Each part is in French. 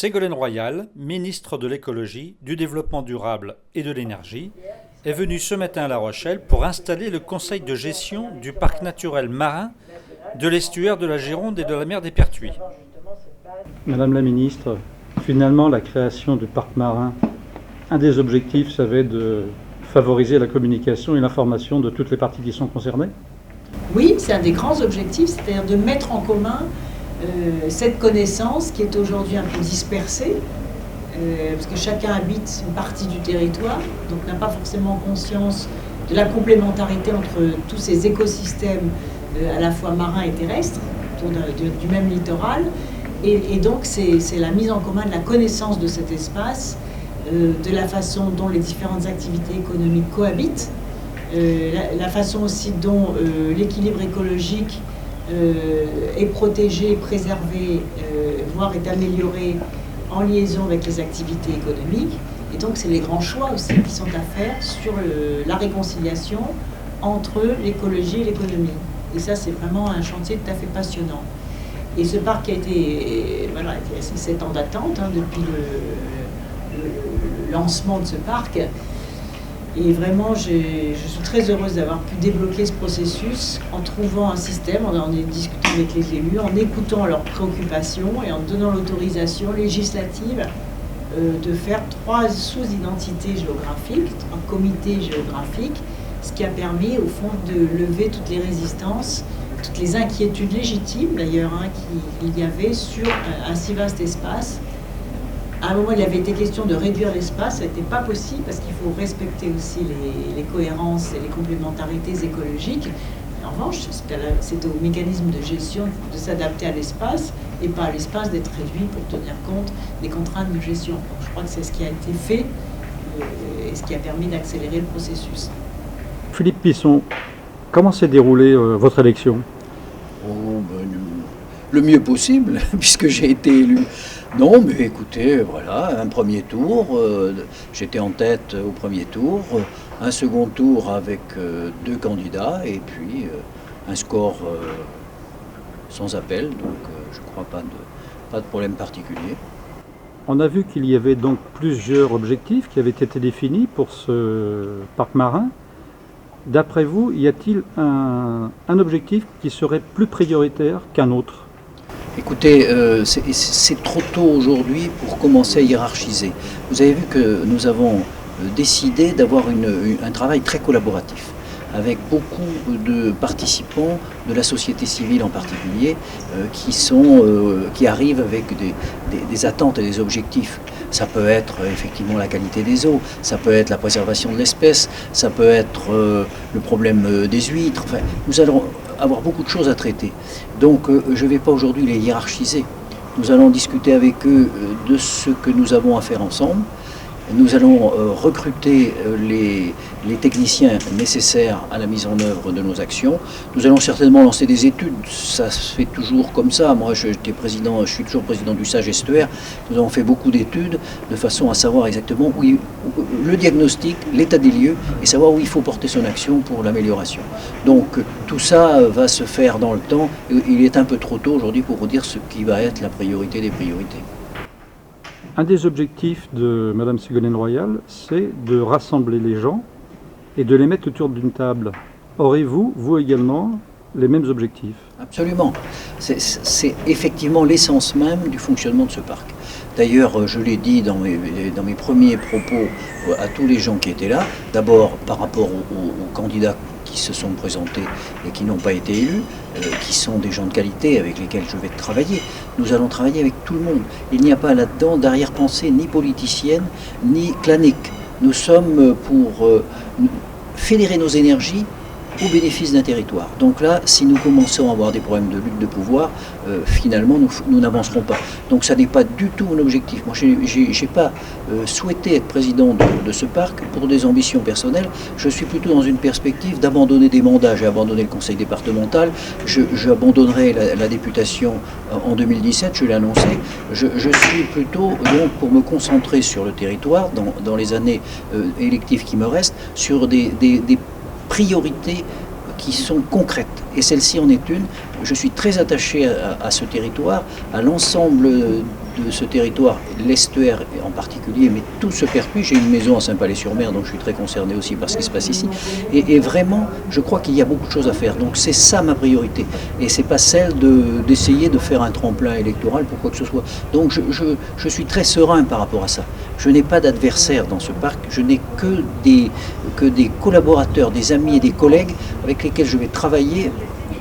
Ségolène Royal, ministre de l'Écologie, du Développement durable et de l'Énergie, est venue ce matin à La Rochelle pour installer le conseil de gestion du parc naturel marin de l'estuaire de la Gironde et de la mer des Pertuis. Madame la ministre, finalement la création du parc marin, un des objectifs, ça va être de favoriser la communication et l'information de toutes les parties qui sont concernées? Oui, c'est un des grands objectifs, c'est-à-dire de mettre en commun cette connaissance qui est aujourd'hui un peu dispersée, parce que chacun habite une partie du territoire, donc n'a pas forcément conscience de la complémentarité entre tous ces écosystèmes à la fois marins et terrestres, autour du même littoral. Et donc c'est la mise en commun de la connaissance de cet espace, de la façon dont les différentes activités économiques cohabitent, la façon aussi dont l'équilibre écologique est protégé, préservé, voire est amélioré en liaison avec les activités économiques. Et donc c'est les grands choix aussi qui sont à faire sur la réconciliation entre l'écologie et l'économie. Et ça, c'est vraiment un chantier tout à fait passionnant. Et ce parc a été, voilà, 7 ans d'attente depuis le lancement de ce parc. Et vraiment, je suis très heureuse d'avoir pu débloquer ce processus en trouvant un système, en discutant avec les élus, en écoutant leurs préoccupations et en donnant l'autorisation législative de faire 3 sous-identités géographiques, 3 comités géographiques, ce qui a permis au fond de lever toutes les résistances, toutes les inquiétudes légitimes d'ailleurs qu'il y avait sur un si vaste espace. À un moment, il avait été question de réduire l'espace, ça n'était pas possible parce qu'il faut respecter aussi les cohérences et les complémentarités écologiques. En revanche, c'était au mécanisme de gestion de s'adapter à l'espace et pas à l'espace d'être réduit pour tenir compte des contraintes de gestion. Donc, je crois que c'est ce qui a été fait et ce qui a permis d'accélérer le processus. Philippe Pisson, comment s'est déroulée votre élection? Le mieux possible, puisque j'ai été élu. Non, mais écoutez, voilà, un premier tour, j'étais en tête au premier tour, un second tour avec 2 candidats, et puis un score sans appel, donc je ne crois pas de problème particulier. On a vu qu'il y avait donc plusieurs objectifs qui avaient été définis pour ce parc marin. D'après vous, y a-t-il un objectif qui serait plus prioritaire qu'un autre? Écoutez, c'est trop tôt aujourd'hui pour commencer à hiérarchiser. Vous avez vu que nous avons décidé d'avoir un travail très collaboratif, avec beaucoup de participants de la société civile en particulier, qui arrivent avec des attentes et des objectifs. Ça peut être effectivement la qualité des eaux, ça peut être la préservation de l'espèce, ça peut être le problème des huîtres. Enfin, nous allons avoir beaucoup de choses à traiter. Donc je ne vais pas aujourd'hui les hiérarchiser. Nous allons discuter avec eux de ce que nous avons à faire ensemble. Nous allons recruter les techniciens nécessaires à la mise en œuvre de nos actions. Nous allons certainement lancer des études, ça se fait toujours comme ça. Moi, je suis toujours président du SAGE Estuaire. Nous avons fait beaucoup d'études de façon à savoir exactement le diagnostic, l'état des lieux et savoir où il faut porter son action pour l'amélioration. Donc tout ça va se faire dans le temps. Il est un peu trop tôt aujourd'hui pour vous dire ce qui va être la priorité des priorités. Un des objectifs de Madame Ségolène Royal, c'est de rassembler les gens et de les mettre autour d'une table. Aurez-vous, vous également, les mêmes objectifs? Absolument. C'est effectivement l'essence même du fonctionnement de ce parc. D'ailleurs, je l'ai dit dans mes premiers propos à tous les gens qui étaient là, d'abord par rapport aux candidats qui se sont présentés et qui n'ont pas été élus, qui sont des gens de qualité avec lesquels je vais travailler. Nous allons travailler avec tout le monde. Il n'y a pas là-dedans d'arrière-pensée ni politicienne, ni clanique. Nous sommes pour fédérer nos énergies au bénéfice d'un territoire. Donc là, si nous commençons à avoir des problèmes de lutte de pouvoir, finalement, nous n'avancerons pas. Donc ça n'est pas du tout mon objectif. Moi, je n'ai pas souhaité être président de ce parc pour des ambitions personnelles. Je suis plutôt dans une perspective d'abandonner des mandats. J'ai abandonné le conseil départemental. J'abandonnerai la députation en 2017, je l'ai annoncé. Je suis plutôt donc pour me concentrer sur le territoire, dans les années électives qui me restent, sur des priorités qui sont concrètes. Et celle-ci en est une. Je suis très attaché à ce territoire, à l'ensemble de ce territoire, l'estuaire en particulier, mais tout ce Pertuis. J'ai une maison à Saint-Palais-sur-Mer, donc je suis très concerné aussi par ce qui se passe ici. Et vraiment, je crois qu'il y a beaucoup de choses à faire. Donc c'est ça ma priorité. Et c'est pas celle d'essayer de faire un tremplin électoral pour quoi que ce soit. Donc je suis très serein par rapport à ça. Je n'ai pas d'adversaire dans ce parc, je n'ai que des collaborateurs, des amis et des collègues avec lesquels je vais travailler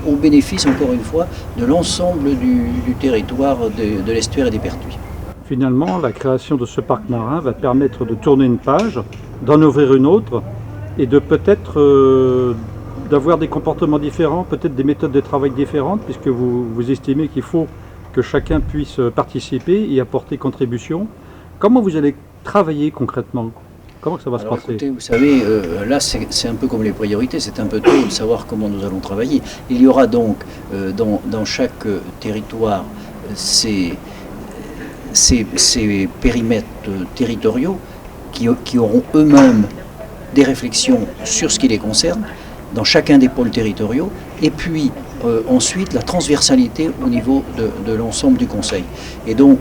au bénéfice, encore une fois, de l'ensemble du territoire de l'estuaire et des Pertuis. Finalement, la création de ce parc marin va permettre de tourner une page, d'en ouvrir une autre et de peut-être d'avoir des comportements différents, peut-être des méthodes de travail différentes, puisque vous estimez qu'il faut que chacun puisse participer et apporter contribution. Comment vous allez travailler concrètement ? Comment ça va se passer ? Écoutez, vous savez, là c'est un peu comme les priorités, c'est un peu tôt de savoir comment nous allons travailler. Il y aura donc dans chaque territoire ces périmètres territoriaux qui auront eux-mêmes des réflexions sur ce qui les concerne dans chacun des pôles territoriaux, et puis ensuite la transversalité au niveau de l'ensemble du Conseil. Et donc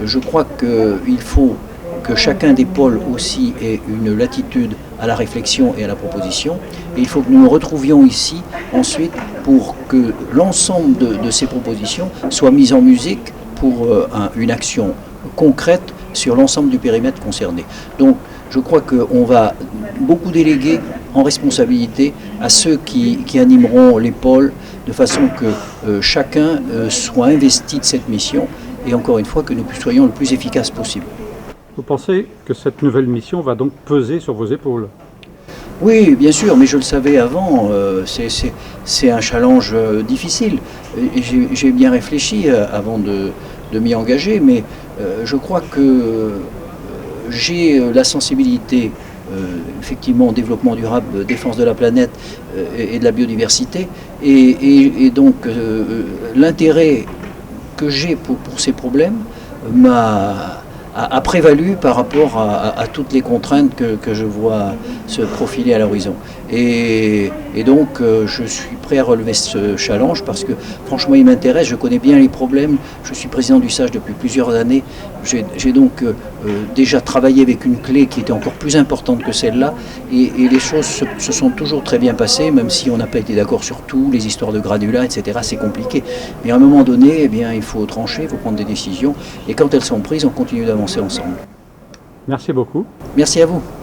je crois qu'il faut que chacun des pôles aussi ait une latitude à la réflexion et à la proposition. Et il faut que nous nous retrouvions ici ensuite pour que l'ensemble de ces propositions soient mises en musique pour une action concrète sur l'ensemble du périmètre concerné. Donc je crois qu'on va beaucoup déléguer en responsabilité à ceux qui animeront les pôles de façon que chacun soit investi de cette mission et encore une fois que nous soyons le plus efficaces possible. Vous pensez que cette nouvelle mission va donc peser sur vos épaules ? Oui, bien sûr, mais je le savais avant, c'est un challenge difficile. J'ai bien réfléchi avant de m'y engager, mais je crois que j'ai la sensibilité, effectivement, au développement durable, défense de la planète et de la biodiversité, et donc l'intérêt que j'ai pour ces problèmes a prévalu par rapport à toutes les contraintes que je vois se profiler à l'horizon. Et donc je suis prêt à relever ce challenge parce que franchement il m'intéresse, je connais bien les problèmes, je suis président du SAGE depuis plusieurs années, j'ai donc déjà travaillé avec une clé qui était encore plus importante que celle-là et les choses se sont toujours très bien passées, même si on n'a pas été d'accord sur tout, les histoires de granulats, etc. c'est compliqué. Mais à un moment donné, eh bien, il faut trancher, il faut prendre des décisions et quand elles sont prises, on continue d'avancer ensemble. Merci beaucoup. Merci à vous.